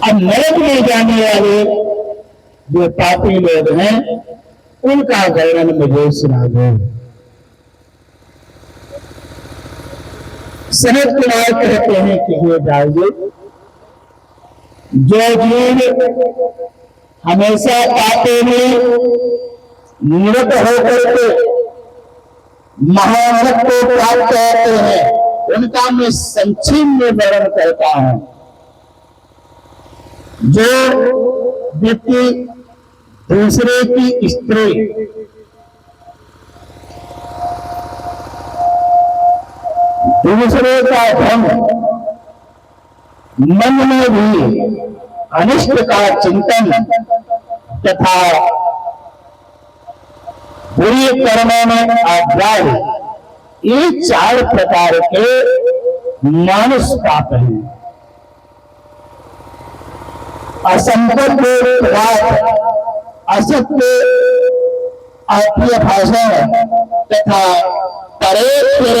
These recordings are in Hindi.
अब नरक में जाने वाले जो पापी लोग हैं उनका वर्णन मुझे सुना दो। सनत कुमार कहते हैं कि ये जाइए, जो जीव हमेशा पापों में निरत होकर के महानत को प्राप्त करते हैं उनका मैं संक्षेप में वर्णन करता हूं। जो व्यक्ति दूसरे की स्त्री दूसरे का धन मन में भी अनिष्ट का चिंतन तथा बुरी कर्मों में आग्रह, ये 4 प्रकार के मानुष पाप हैं। असंबद्ध असत्य अप्रिय भाषण तथा परे से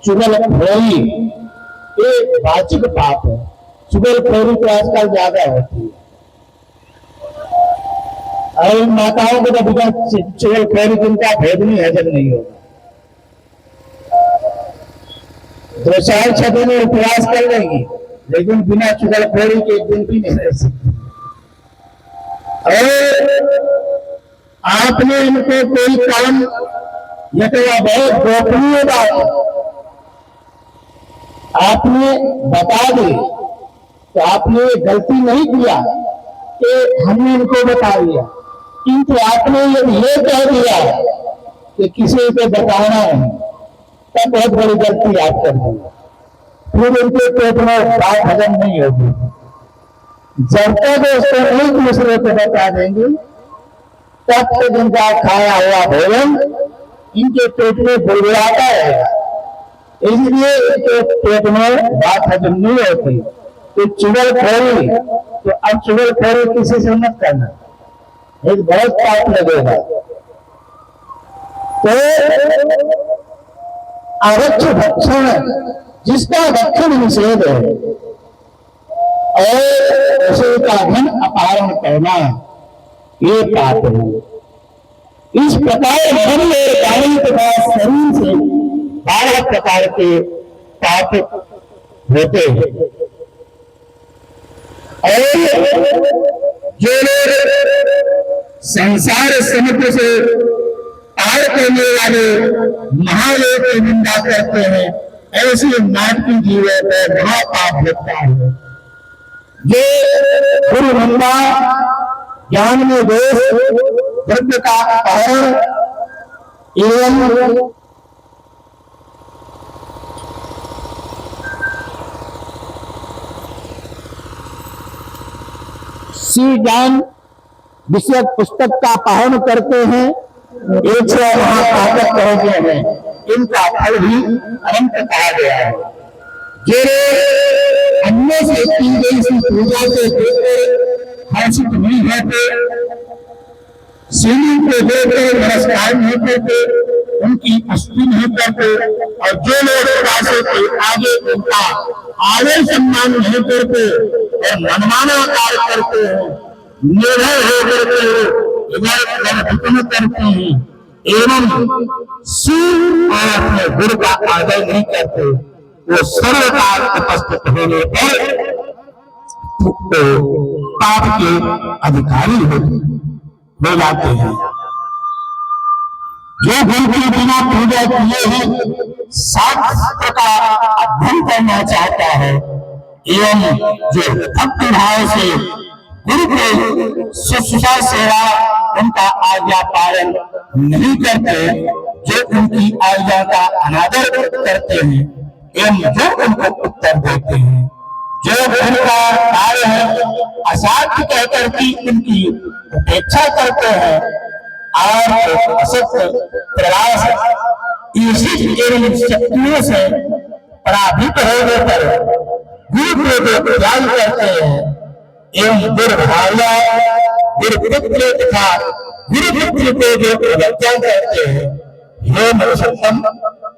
चुगलखोरी, ये वाचिक पाप है। चुगलखोरी तो आजकल ज्यादा होती है और माताओं को तो बिना चुगलखोरी जिनका भेद नहीं हजम नहीं होगा। 2-4 दिन में प्रयास कर लेंगी लेकिन बिना चुगलखोरी के एक दिन भी नहीं रह सकती। और आपने इनको कोई काम या तो बहुत गोपनीय बात आपने बता दी तो आपने गलती नहीं किया कि हमने इनको बता दिया, किंतु आपने ये कह दिया कि किसी को बताना नहीं, तब बहुत बड़ी गलती आप कर दी। फिर उनके पेट में बात हजम नहीं होगी। जब तक उसको नहीं दूसरे को बता देंगे तब तक इनका खाया हुआ भोजन इनके पेट में बुलबुलाता रहेगा, इसलिए इनके पेट में बात हजम नहीं होती। तो चुगलखोरी, तो अब चुगलखोरी किसी से मत करना, एक बहुत पाप लगेगा। तो आरक्ष भक्षण, जिसका भक्षण निषेध है और उसे का धन अपहरण करना, ये पाप है। इस प्रकार मन और वाणी तथा शरीर से 12 प्रकार के पाप होते हैं। और जो लोग संसार समुद्र से पार करने वाले महालोक की निंदा करते हैं, ऐसे मानवी जीवों को महापाप लगता है। ये गुरु निंदा, ज्ञान में दोष, द्रव्य का अपहरण एवं श्री ज्ञान विषय पुस्तक का अपहरण करते हैं, 100 महापातक कहे गए हैं। इनका फल भी अनंत कहा गया है। जो अन्य से की गई सी पूजा को देखकर हर्षित नहीं होते, शिवलिंग को देखकर नमस्कार नहीं करते, उनकी स्तुति नहीं करते, और जो लोग राशि के आगे उनका आदर सम्मान नहीं करते और मनमाना कार्य करते हैं, निर्भय होकर के इधर खत्म करते हैं एवं शिव और अपने गुरु का आदर नहीं करते, वो सर्वकाल उपस्थित होने पर पाप के अधिकारी हो जाते हैं। जो गुरु के बिना पूजा किए हैं शास्त्र का अध्ययन करना चाहता है एवं जो भक्ति भाव से गुरु के शुश्रूषा सेवा उनका आज्ञा पालन नहीं करते, जो उनकी आज्ञा का अनादर करते हैं एवं जो उनको उत्तर देते हैं, जो उनका कार्य है असाध्य कहकर की उनकी उपेक्षा करते हैं और असत्य प्रयास एवं शक्तियों से पराभूत होने पर गुरु को जो त्याग करते हैं एवं दुर्भावना दुर्वृत्ति तथा गुरुपुत्र को जो अवज्ञा करते हैं, हे नरोत्तम,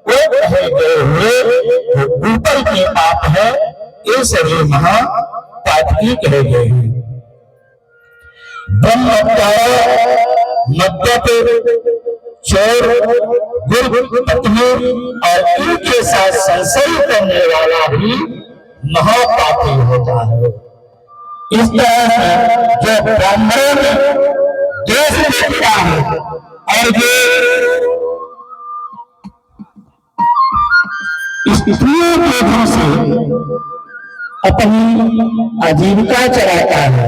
वो कहे गए हुए ऊपर के पाप है, ये सभी महापाप त्यागी कहे गए हैं। मद्यप, चोर, दुर्पत्नी और इनके साथ संसर्ग करने वाला भी महापापी होता है। इस तरह से जो ब्राह्मणों में देश देखता है और जो स्त्रियों के धन से अपनी आजीविका चलाता है,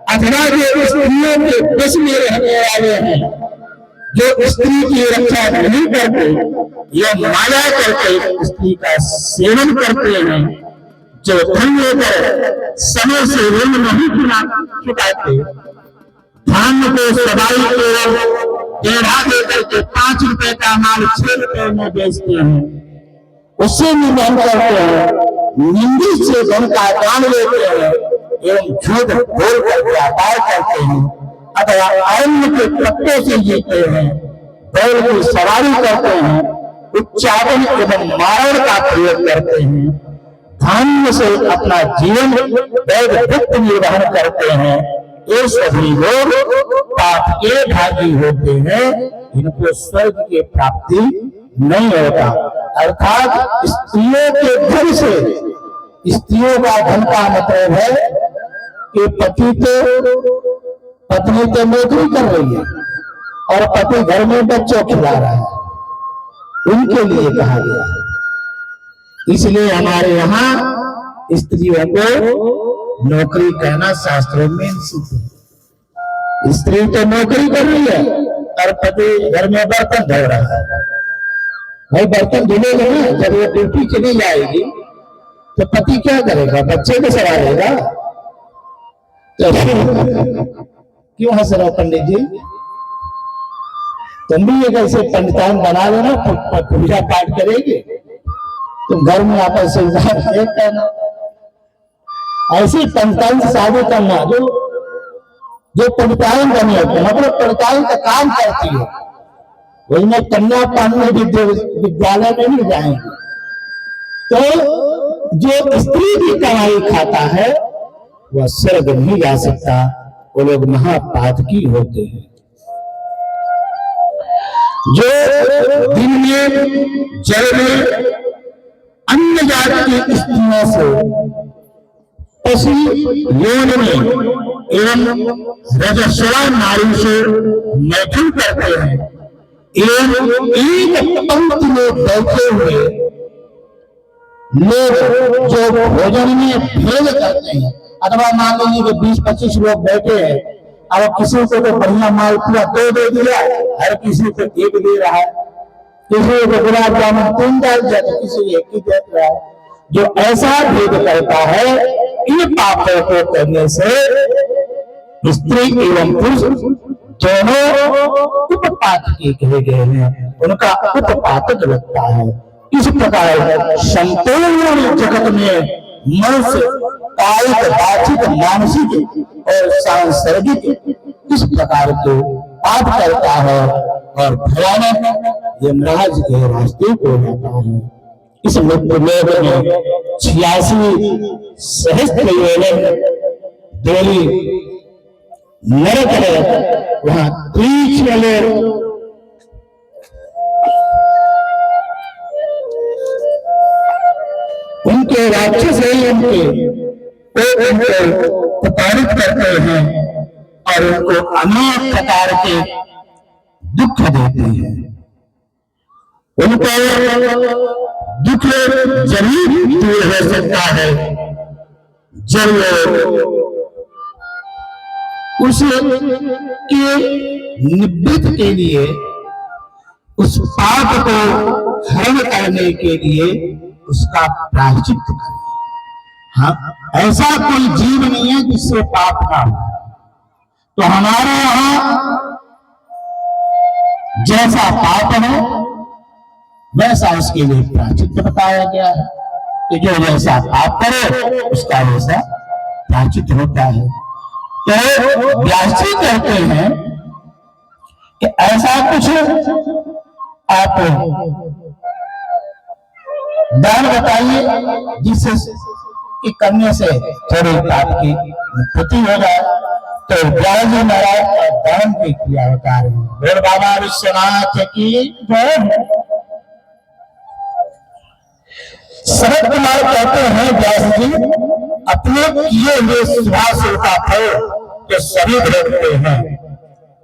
अथवा जो स्त्रियों के वश में रहने वाले हैं, जो स्त्री की रक्षा नहीं करते या माया करके स्त्री का सेवन करते हैं, जो धन लेकर समय से ऋण नहीं चुकाते, धान को सवाई केवल टेढ़ा देकर के 5 रुपए का माल 6 रुपए में बेचते हैं, उससे निधन करते हैं, निंदी से धन का दान लेते हैं एवं झूठ बोल कर व्यापार करते हैं, अथवा अन्न के पत्ते से जीते हैं, बैल की सवारी करते हैं, उच्चारण एवं मारण का प्रयोग करते हैं, धान्य से अपना जीवन वैध निर्वहन करते हैं, ये सभी लोग पाप के भागी होते हैं, इनको स्वर्ग की प्राप्ति नहीं होता। अर्थात स्त्रियों के धन से, स्त्रियों का धन का मतलब है कि पत्नी तो नौकरी कर रही है और पति घर में बच्चों खिला रहा है, उनके लिए कहा गया है। इसलिए हमारे यहाँ स्त्रियों को नौकरी कहना शास्त्रों में सिद्ध है। स्त्री तो नौकरी कर रही है और पति घर में बर्तन धो रहा है। भाई बर्तन धुलेगा ना, जब वो ड्यूटी चली जाएगी तो पति क्या करेगा? बच्चे को संभालेगा। तो क्यों हंस रहे हो पंडित जी? तुम भी एक ऐसे पंडितान बना लेना, पूजा पाठ करेगी, तुम घर में आपस से करना, ऐसे पंडितान से शादी करना जो पंडितान बने होते, मतलब पंडितान का काम करती है, वही में कन्या पानी विद्यालय में नहीं जाएंगे। तो जो स्त्री की कमाई खाता है वह स्वर्ग नहीं जा सकता, वो लोग महापातकी होते हैं। जो दिन में जल में अन्य जाति की स्त्रियों से पशु यौन में एवं रजस्वला नारी से मैथुन करते हैं एवं एक पंक्ति में बैठे हुए लोग जो भोजन में भेद करते हैं, अथवा मान लीजिए कि 20-25 लोग बैठे हैं, अब किसी को तो बढ़िया मालपुआ 2 दे दिया, हर किसी को 1 दे रहा है, किसी को गुलाब जामुन 3 डाल दिया तो किसी को 1 ही दे रहा है। जो ऐसा भेद करता है, इन पापों को करने से स्त्री एवं पुरुष दोनों उत्पातकी कहे गए हैं, उनका उत्पातक लगता है। इस प्रकार संपूर्ण जगत में मनुष्य कायिक, वाचिक, मानसिक और सांसर्गिक इस प्रकार के पाप करता है और भयानक यमराज के रास्ते को जाता है। इस मृत्यु लोक में 86 सहस्त्र योजन देवी नरक है, वहां तीक्ष्ण उनके राक्षस उनको प्रताड़ित करते हैं और उनको अनेक प्रकार के दुख देते हैं। उनको दुख जरूर दूर हो सकता है जब उसके निवृत्त के लिए, उस पाप को हरण करने के लिए उसका प्रायश्चित करें। हाँ, ऐसा कोई जीव नहीं है जिससे पाप ना हो। तो हमारे यहाँ जैसा पाप है वैसा उसके लिए प्रायश्चित बताया गया है कि जो जैसा पाप करे उसका वैसा प्रायश्चित होता है। तो व्यासी कहते हैं कि ऐसा कुछ आप दान बताइए जिससे कि करने से थोड़े पाप की उत्पत्ति हो जाए तो व्यास जी महाराज का दान भी किया होता है। बोल बाबा विश्वनाथ की जय। शरद कुमार कहते हैं व्यास जी अपने किए हुए सुभाषित का फल तो सभी भोगते हैं,